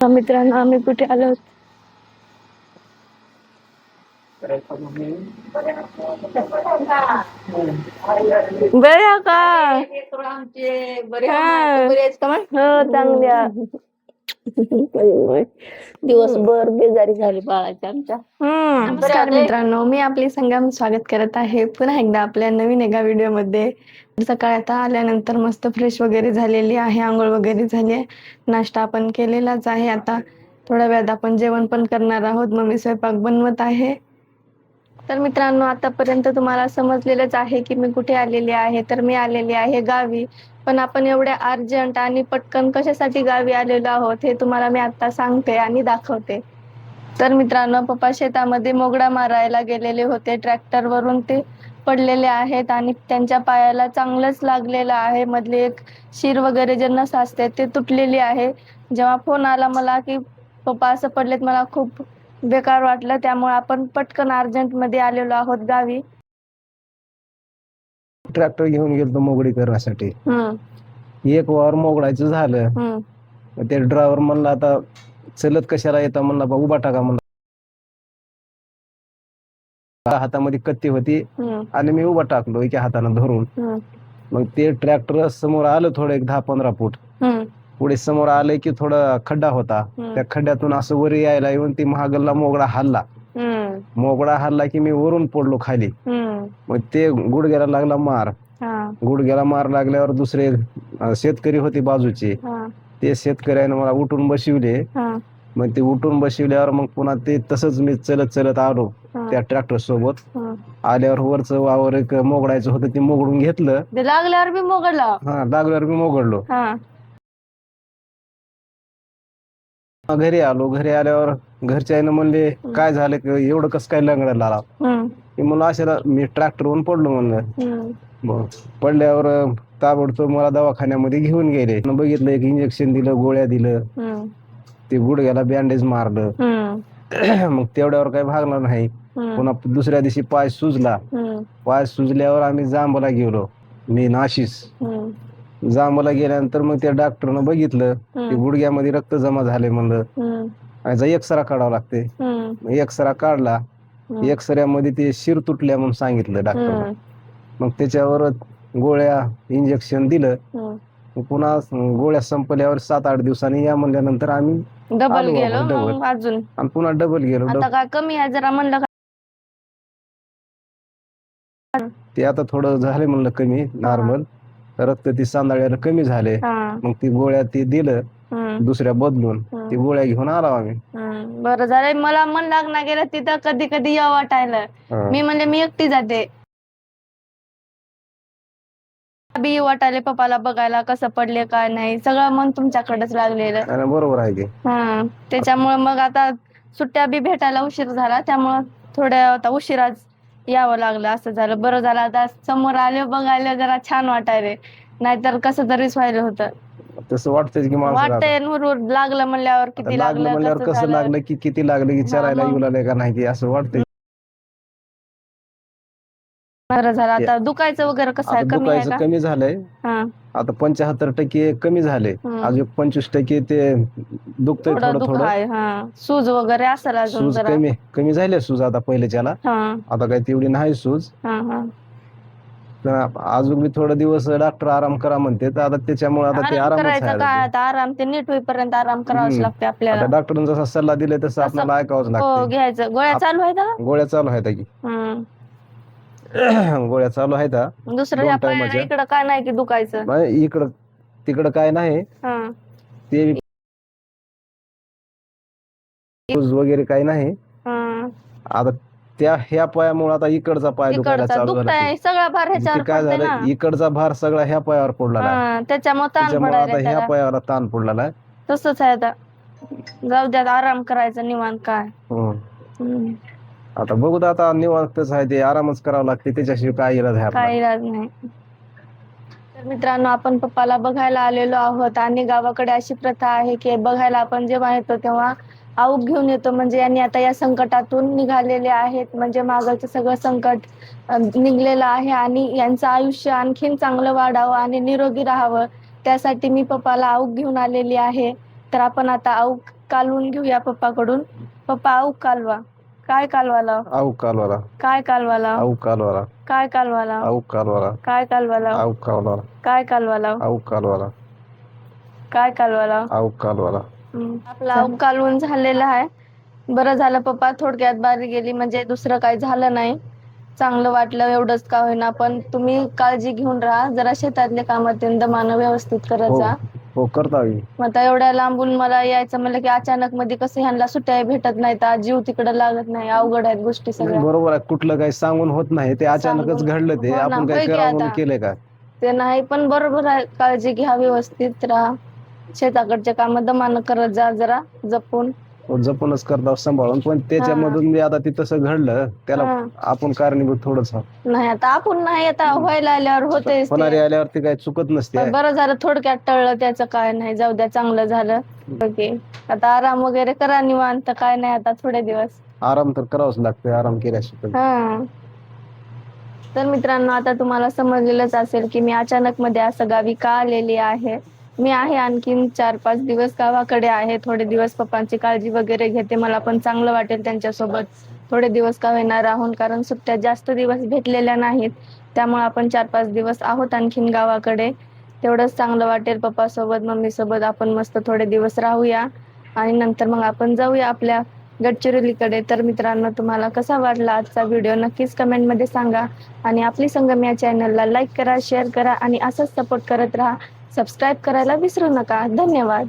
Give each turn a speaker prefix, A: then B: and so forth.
A: मित्रांनो, आम्ही कुठे आलो आहोत? बऱ्या का? हो, चांगल्या.
B: दिवसभर बेजारी झाली बाळाची आमच्या.
A: नमस्कार मित्रांनो, मी आपले संगम स्वागत करत आहे पुन्हा एकदा आपल्या नवीन एका व्हिडिओमध्ये. सकाळी आता आल्यानंतर मस्त फ्रेश वगैरे झालेली आहे, आंघोळ वगैरे झाली आहे, नाश्ता आपण केलेलाच आहे. आता थोड्या वेळात आपण जेवण पण करणार आहोत. मम्मी स्वयंपाक बनवत आहे. तर मित्रांनो, आतापर्यंत तुम्हाला समजलेलंच आहे की मी कुठे आलेली आहे. तर मी आलेली आहे गावी. पण आपण एवढ्या अर्जंट आणि पटकन कशासाठी गावी आलेलो आहोत हे तुम्हाला मी आता सांगते आणि दाखवते. तर मित्रांनो, पप्पा शेतामध्ये मोगडा मारायला गेलेले होते. ट्रॅक्टरवरून ते पडलेले आहेत आणि त्यांच्या पायाला चांगलंच लागलेलं आहे. मधली एक शीर वगैरे जे नस असते ते तुटलेली आहे. जेव्हा फोन आला मला की पप्पा असं पडलेत, मला खूप बेकार वाटलं. त्यामुळे आपण पटकन अर्जंट मध्ये आलेलो आहोत गावी.
C: ट्रॅक्टर घेऊन गेलो मोगडी करण्यासाठी. एक वावर मोगडायचं झालं. ते ड्रायव्हर म्हणला आता चलत कशाला येता, म्हणला बा उभा टाका म्हणला. हातामध्ये कत्ती होती आणि मी उभा टाकलो एका हाताने धरून. मग ते ट्रॅक्टर समोर आलं थोडं, एक 10-15 फूट पुढे समोर आलं की थोडा खड्डा होता. त्या खड्ड्यातून असं वर यायला येऊन ती महागल्ला मोगडा हल्ला. मोगडा हल्ला की मी वरून पडलो खाली. मग ते गुडघ्याला लागला मार. गुडघ्याला मार लागल्यावर दुसरे शेतकरी होते बाजूचे, ते शेतकऱ्याने मला उठून बसविले. मग ते उठून बसविल्यावर मग पुन्हा ते तसंच मी चलत चलत आलो त्या ट्रॅक्टर सोबत. आल्यावर वरच वावर एक मोगडायचं होतं, ते मोगडून घेतलं.
A: लागल्यावर मी मोगडला.
C: लागल्यावर मी मोगडलो. घरी आलो. घरी आल्यावर घरच्यानं म्हणले काय झालं की एवढं कसं काय लंगडायला आला. म्हणलं अशाला मी ट्रॅक्टरवरून पडलो म्हणलं. पडल्यावर ताबडतोब मला दवाखान्यामध्ये घेऊन गेले. बघितलं, एक इंजेक्शन दिलं, गोळ्या दिलं, ते गुडघ्याला बँडेज मारलं. मग तेवढ्यावर काही भागणार नाही. पुन्हा दुसऱ्या दिवशी पाय सुजला. पाय सुजल्यावर आम्ही जांबला गेलो, मी नाशिस. जांबला गेल्यानंतर मग त्या डॉक्टरनं बघितलं, ते गुडघ्यामध्ये रक्त जमा झाले म्हणलं, याचा एक्सरा काढावा लागते. एक्सरा काढला. एक्सऱ्यामध्ये ते शिर तुटल्या म्हणून सांगितलं डॉक्टरनं. मग त्याच्यावर गोळ्या इंजेक्शन दिलं. पुन्हा गोळ्या संपल्यावर 7-8 दिवसांनी या म्हणल्यानंतर आम्ही
A: डबल गेलो अजून,
C: आणि पुन्हा डबल गेलो.
A: आता काय कमी आहे जरा म्हणलं.
C: ते आता थोडं झाले म्हणलं कमी, नॉर्मल. रक्त ती सांदाळ्याला कमी झाले. मग ती गोळ्या ती दिलं दुसऱ्या बदलून, ती गोळ्या घेऊन आलो आम्ही.
A: बरं झालं. मला मन लागणार गेलं तिथं कधी कधी या वाटायला. मी म्हणले मी एकटी जाते. बी वाटायले पप्पाला बघायला कसं पडले काय नाही, सगळं मन तुमच्याकडेच लागलेलं.
C: बरोबर आहे की.
A: त्याच्यामुळे मग आता सुट्ट्या बी भेटायला उशीर झाला, त्यामुळे थोड्या आता उशिराच यावं लागलं. असं झालं. बरं झालं आता समोर आले, बघायला जरा छान वाटायले, नाहीतर कसं तरीच व्हायला होतं.
C: तसं वाटतंय की
A: वाटतंय लागलं म्हणल्यावर किती लागलं,
C: कसं लागलं की किती लागलं की चरायला येऊ लागले का नाही असं वाटतंय.
A: बरं झालं. आता दुखायचं वगैरे कसं आहे, कमी आहे का?
C: कमी झालंय. आता 75% कमी झाले. अजून 25% ते दुखतंय थोडं थोडं.
A: सूज वगैरे असेल अजून
C: सूज
A: जरा.
C: कमी झाले सूज आता पहिल्याच्याला. आता काही तेवढी नाही सूज. अजून मी थोडे दिवस डॉक्टर आराम करा म्हणते, तर आता त्याच्यामुळे आता ते आराम
A: करायचं काय, आता आराम ते नीट होईपर्यंत आराम करावाच लागते आपल्याला.
C: डॉक्टरने जसा सल्ला दिलाय तसं आपल्याला ऐकावंच
A: हो,
C: लागतं.
A: घ्यायचं. गोळ्या चालू आहेत का?
C: गोळ्या चालू आहेत की. गोळ्या चालू आहेत.
A: दुसरं इकडं काय नाही की दुखायचं?
C: इकडं तिकडं काय नाही, ते वगैरे काही नाही. आता त्या ह्या पायामुळे आता इकडचा पाय दुखायला चालू झाला.
A: सगळा भार ह्याच्यावर
C: काय झालं, इकडचा भार सगळा ह्या पायावर पडला आहे.
A: त्याच्यामुळे
C: आता ह्या पायावर ताण पडलेला आहे.
A: तसंच आहे. आता जाऊ द्या, आराम करायचा निवांत. काय
C: आता बघू, आता निवांतच आहे, ते आरामच करावं लागते, त्याच्याशिवाय काय इलाज आहे
A: काय इलाज नाही. तर मित्रांनो, आपण पप्पाला बघायला आलेलो आहोत आणि गावाकडे अशी प्रथा आहे की बघायला आपण जेव्हा येतो तेव्हा आऊक घेऊन येतो. म्हणजे यांनी आता या संकटातून निघालेले आहेत, म्हणजे मागचं सगळं संकट निघलेलं आहे आणि यांचं आयुष्य आणखीन चांगलं वाढावं आणि निरोगी राहावं, त्यासाठी मी पप्पाला आऊक घेऊन आलेली आहे. तर आपण आता आऊक कालवून घेऊया पप्पाकडून. पप्पा आऊ कालवा. काय कालवा लाव?
C: आऊ कालवाला,
A: काय कालवा लाव?
C: आऊ कालवाला,
A: काय कालवा लाव?
C: आऊ कालवाला,
A: काय कालवा लाव?
C: आऊ कालवाला,
A: काय कालवा लाव?
C: आऊ कालवाला,
A: काय कालवा लाव?
C: आऊ कालवाला.
A: आपला आऊ कालवून झालेला आहे. बरं झालं पप्पा थोडक्यात बारी गेली, म्हणजे दुसरं काही झालं नाही. चांगलं वाटलं एवढंच का होईना, पण तुम्ही काळजी घेऊन राहा. जरा शेतातले कामात दमानं व्यवस्थित करत जा.
C: हो करता येईल.
A: मग आता एवढ्या लांबून मला यायचं म्हणलं की अचानक मध्ये कसं ह्यांना सुट्ट्या भेटत नाहीत, जीव तिकडे लागत नाही. अवघड आहेत गोष्टी सगळ्या.
C: बरोबर आहे, कुठलं काही सांगून होत नाही, ते अचानकच घडलं. ते
A: हो ना,
C: आपण
A: होय
C: काय
A: की
C: करावं म्हणून
A: आता.
C: केलंय का?
A: ते नाही, पण बरोबर आहे, काळजी घ्या, व्यवस्थित राहा. शेताकडचे काम दमानं करत जा, जरा जपून.
C: जपूनच करता सांभाळून. पण त्याच्यामधून आता ते तसं घडलं, त्याला
A: हा.
C: आपण कारणीभूत थोडस.
A: नाही आता आपण नाही, आता व्हायला आल्यावर होतेच
C: होणारी
A: ते.
C: आल्यावरती काही चुकत नसते.
A: पण बरं झालं थोडक्यात टळलं, त्याचं काय नाही, जाऊ द्या, चांगलं झालं. ओके, आता आराम वगैरे करा निवांत. काय नाही आता थोडे दिवस
C: आराम तर करावाच लागतोय, आराम केल्याशिवाय.
A: हा. तर मित्रांनो, आता तुम्हाला समजलेलंच असेल की मी अचानक मध्ये असं गावी का आलेली आहे. मी आहे आणखीन 4-5 दिवस गावाकडे आहे. थोडे दिवस पप्पांची काळजी वगैरे घेते. मला पण चांगलं वाटेल त्यांच्यासोबत थोडे दिवस का होईना राहून, कारण सुट्ट्या जास्त दिवस भेटलेल्या नाहीत. त्यामुळे आपण 4-5 दिवस आहोत आणखीन गावाकडे. तेवढंच चांगलं वाटेल. पप्पा सोबत, मम्मी सोबत आपण मस्त थोडे दिवस राहूया आणि नंतर मग आपण जाऊया आपल्या गडचिरोलीकडे. तर मित्रांनो, तुम्हाला कसा वाटला आजचा व्हिडिओ नक्कीच कमेंटमध्ये सांगा. आणि आपली संगम या चॅनलला लाईक करा, शेअर करा आणि असंच सपोर्ट करत राहा. सबस्क्राईब करायला विसरू नका. धन्यवाद.